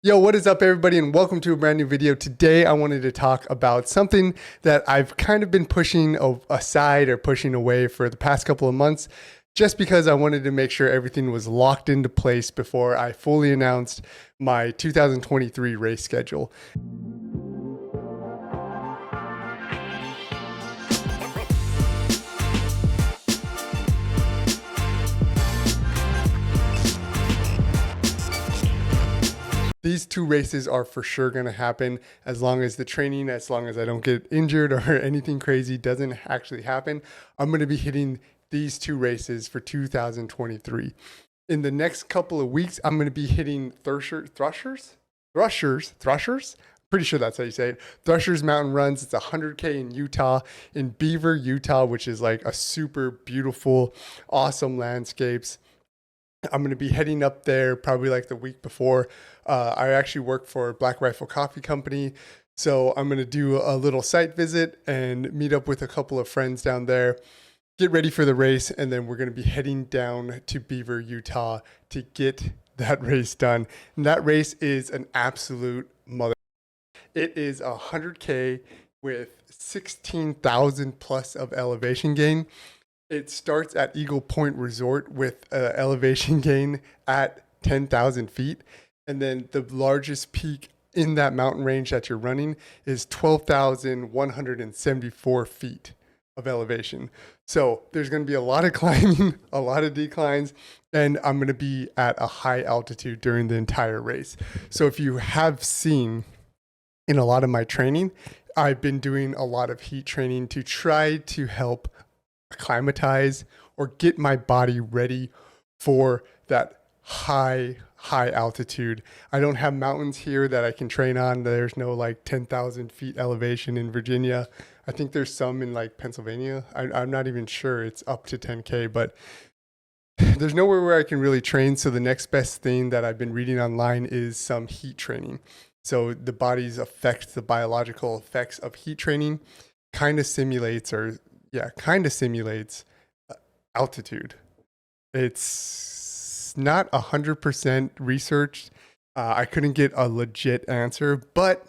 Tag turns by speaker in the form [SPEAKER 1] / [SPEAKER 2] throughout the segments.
[SPEAKER 1] Yo, what is up, everybody, and welcome to a brand new video. Today, I wanted to talk about something that I've kind of been pushing aside or pushing away for the past couple of months, just because I wanted to make sure everything was locked into place before I fully announced my 2023 race schedule. These two races are for sure going to happen as long as the training, as long as I don't get injured or anything crazy doesn't actually happen. I'm going to be hitting these two races for 2023. In the next couple of weeks, I'm going to be hitting Threshers. Pretty sure that's how you say it. Threshers Mountain Runs. It's 100K in Utah, in Beaver, Utah, which is like a super beautiful, awesome landscapes. I'm going to be heading up there probably like the week before. I actually work for Black Rifle Coffee Company. So I'm going to do a little site visit and meet up with a couple of friends down there, get ready for the race. And then we're going to be heading down to Beaver, Utah to get that race done. And that race is an absolute mother. It is 100K with 16,000 plus of elevation gain. It starts at Eagle Point Resort with an elevation gain at 10,000 feet. And then the largest peak in that mountain range that you're running is 12,174 feet of elevation. So there's going to be a lot of climbing, a lot of declines, and I'm going to be at a high altitude during the entire race. So if you have seen in a lot of my training, I've been doing a lot of heat training to try to help acclimatize or get my body ready for that high altitude. I don't have mountains here that I can train on. There's no like 10,000 feet elevation in Virginia. I think there's some in like Pennsylvania. I'm not even sure it's up to 10K, but there's nowhere where I can really train. So the next best thing that I've been reading online is some heat training. So the body's effects, the biological effects of heat training kind of simulates altitude. It's not 100% researched. I couldn't get a legit answer, but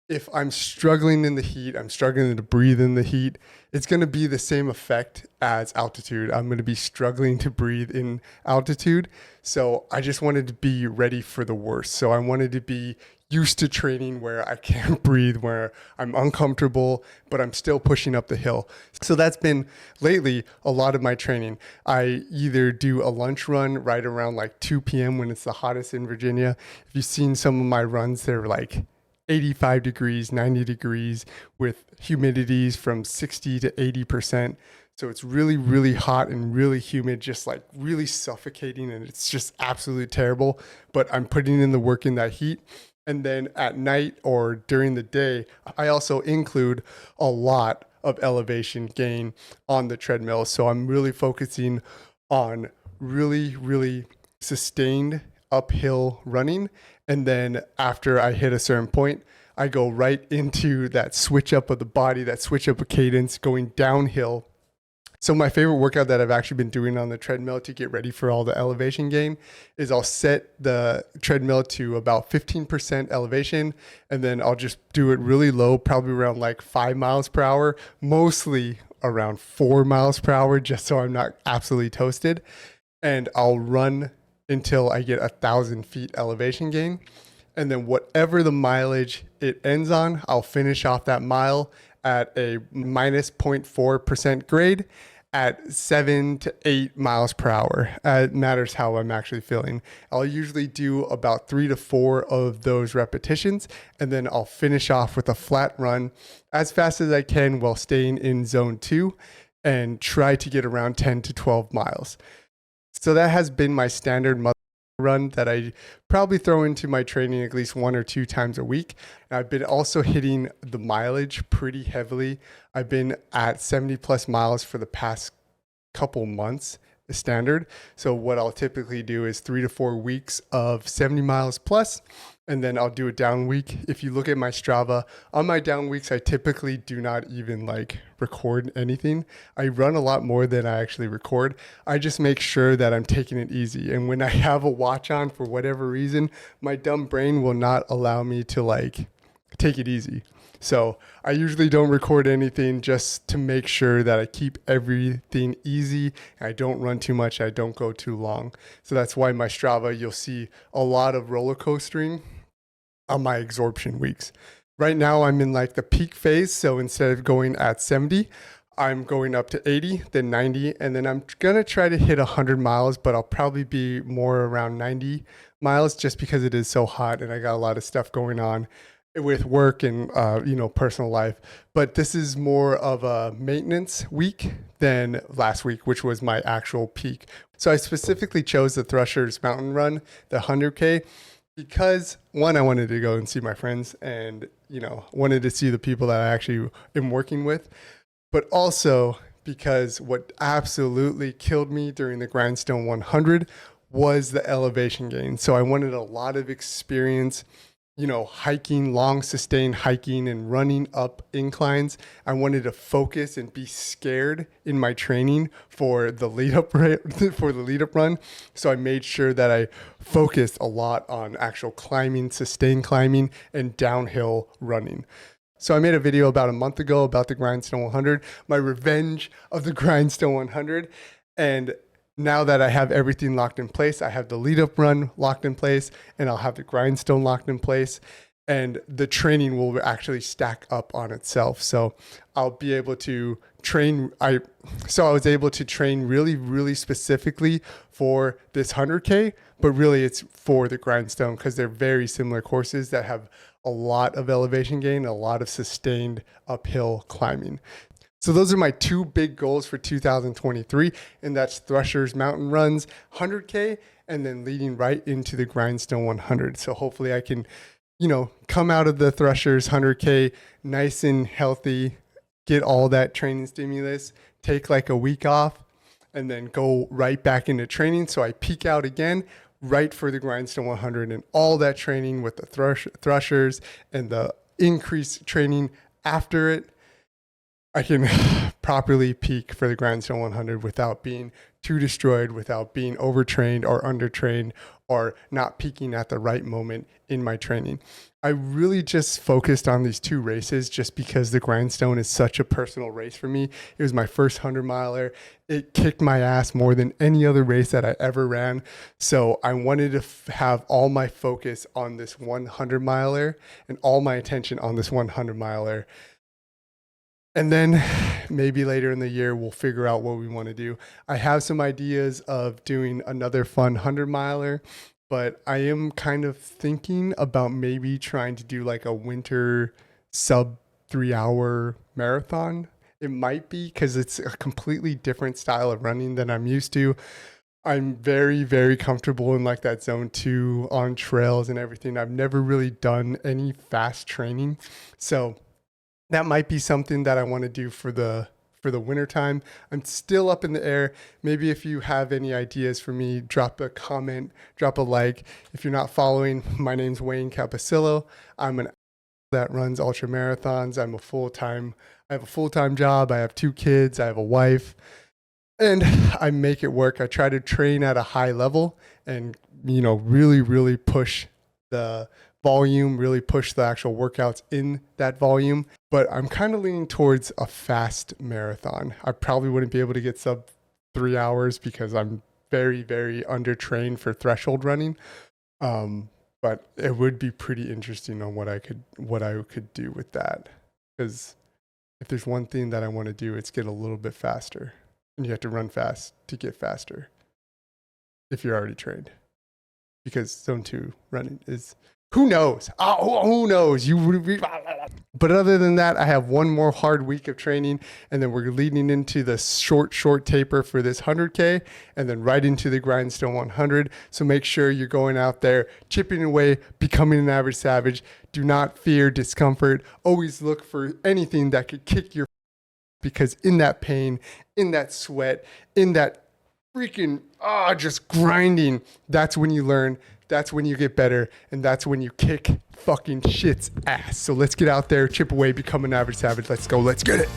[SPEAKER 1] if I'm struggling in the heat, I'm struggling to breathe in the heat, it's going to be the same effect as altitude. I'm going to be struggling to breathe in altitude. So I just wanted to be ready for the worst. So I wanted to be used to training where I can't breathe, where I'm uncomfortable, but I'm still pushing up the hill. So that's been lately a lot of my training. I either do a lunch run right around like 2 p.m. when it's the hottest in Virginia. If you've seen some of my runs, they're like 85 degrees, 90 degrees with humidities from 60 to 80%. So it's really, really hot and really humid, just like really suffocating. And it's just absolutely terrible. But I'm putting in the work in that heat. And then at night or during the day, I also include a lot of elevation gain on the treadmill. So I'm really focusing on really, really sustained uphill running. And then after I hit a certain point, I go right into that switch up of the body, that switch up of cadence going downhill. So my favorite workout that I've actually been doing on the treadmill to get ready for all the elevation gain is I'll set the treadmill to about 15% elevation, and then I'll just do it really low, probably around like 5 miles per hour, mostly around 4 miles per hour, just so I'm not absolutely toasted. And I'll run until I get 1,000 feet elevation gain. And then whatever the mileage it ends on, I'll finish off that mile at a minus 0.4% grade at 7 to 8 miles per hour. It matters how I'm actually feeling. I'll usually do about 3 to 4 of those repetitions, and then I'll finish off with a flat run as fast as I can while staying in zone 2 and try to get around 10 to 12 miles. So that has been my standard run that I probably throw into my training at least 1 or 2 times a week. And I've been also hitting the mileage pretty heavily. I've been at 70 plus miles for the past couple months, the standard. So what I'll typically do is 3 to 4 weeks of 70 miles plus, and then I'll do a down week. If you look at my Strava, on my down weeks, I typically do not even like record anything. I run a lot more than I actually record. I just make sure that I'm taking it easy. And when I have a watch on for whatever reason, my dumb brain will not allow me to like take it easy. So I usually don't record anything just to make sure that I keep everything easy. I don't run too much. I don't go too long. So that's why my Strava, you'll see a lot of roller coastering on my absorption weeks. Right now I'm in like the peak phase. So instead of going at 70, I'm going up to 80, then 90, and then I'm going to try to hit 100 miles, but I'll probably be more around 90 miles just because it is so hot and I got a lot of stuff going on with work and personal life. But this is more of a maintenance week than last week, which was my actual peak. So I specifically chose the Threshers mountain run, the 100K, because one, I wanted to go and see my friends and wanted to see the people that I actually am working with, but also because what absolutely killed me during the Grindstone 100 was the elevation gain. So I wanted a lot of experience hiking, long sustained hiking and running up inclines. I wanted to focus and be scared in my training for the lead up run. So I made sure that I focused a lot on actual climbing, sustained climbing, and downhill running. So I made a video about a month ago about the Grindstone 100, my revenge of the Grindstone 100. And now that I have everything locked in place, I have the lead up run locked in place, and I'll have the Grindstone locked in place, and the training will actually stack up on itself. So I'll be able to train. I was able to train really, really specifically for this 100K, but really it's for the Grindstone because they're very similar courses that have a lot of elevation gain, a lot of sustained uphill climbing. So those are my two big goals for 2023, and that's Threshers mountain runs, 100K, and then leading right into the Grindstone 100. So hopefully I can, come out of the Threshers 100K nice and healthy, get all that training stimulus, take like a week off, and then go right back into training. So I peak out again right for the Grindstone 100 and all that training with the Threshers and the increased training after it. I can properly peak for the Grindstone 100 without being too destroyed, without being overtrained or undertrained, or not peaking at the right moment in my training. I really just focused on these two races just because the Grindstone is such a personal race for me. It was my first 100-miler. It kicked my ass more than any other race that I ever ran. So I wanted to have all my focus on this 100-miler and all my attention on this 100-miler. And then maybe later in the year, we'll figure out what we want to do. I have some ideas of doing another fun 100-miler, but I am kind of thinking about maybe trying to do like a winter sub 3-hour marathon. It might be because it's a completely different style of running than I'm used to. I'm very, very comfortable in like that zone 2 on trails and everything. I've never really done any fast training. So that might be something that I want to do for the winter time. I'm still up in the air. Maybe if you have any ideas for me, drop a comment, drop a like. If you're not following, my name's Wayne Capicillo. I'm an that runs ultra marathons. I have a full-time job. I have 2 kids. I have a wife, and I make it work. I try to train at a high level and, really, really push the volume, really push the actual workouts in that volume. But I'm kind of leaning towards a fast marathon. I probably wouldn't be able to get sub 3 hours because I'm very, very undertrained for threshold running. But it would be pretty interesting on what I could do with that. Because if there's one thing that I want to do, it's get a little bit faster. And you have to run fast to get faster if you're already trained. Because zone 2 running is, who knows? Who knows? But other than that, I have one more hard week of training, and then we're leading into the short taper for this 100K, and then right into the Grindstone 100. So make sure you're going out there, chipping away, becoming an average savage. Do not fear discomfort. Always look for anything that could kick your, because in that pain, in that sweat, in that freaking just grinding, that's when you learn that's when you get better, and that's when you kick fucking shit's ass. So let's get out there, chip away, become an average savage. Let's go. Let's get it.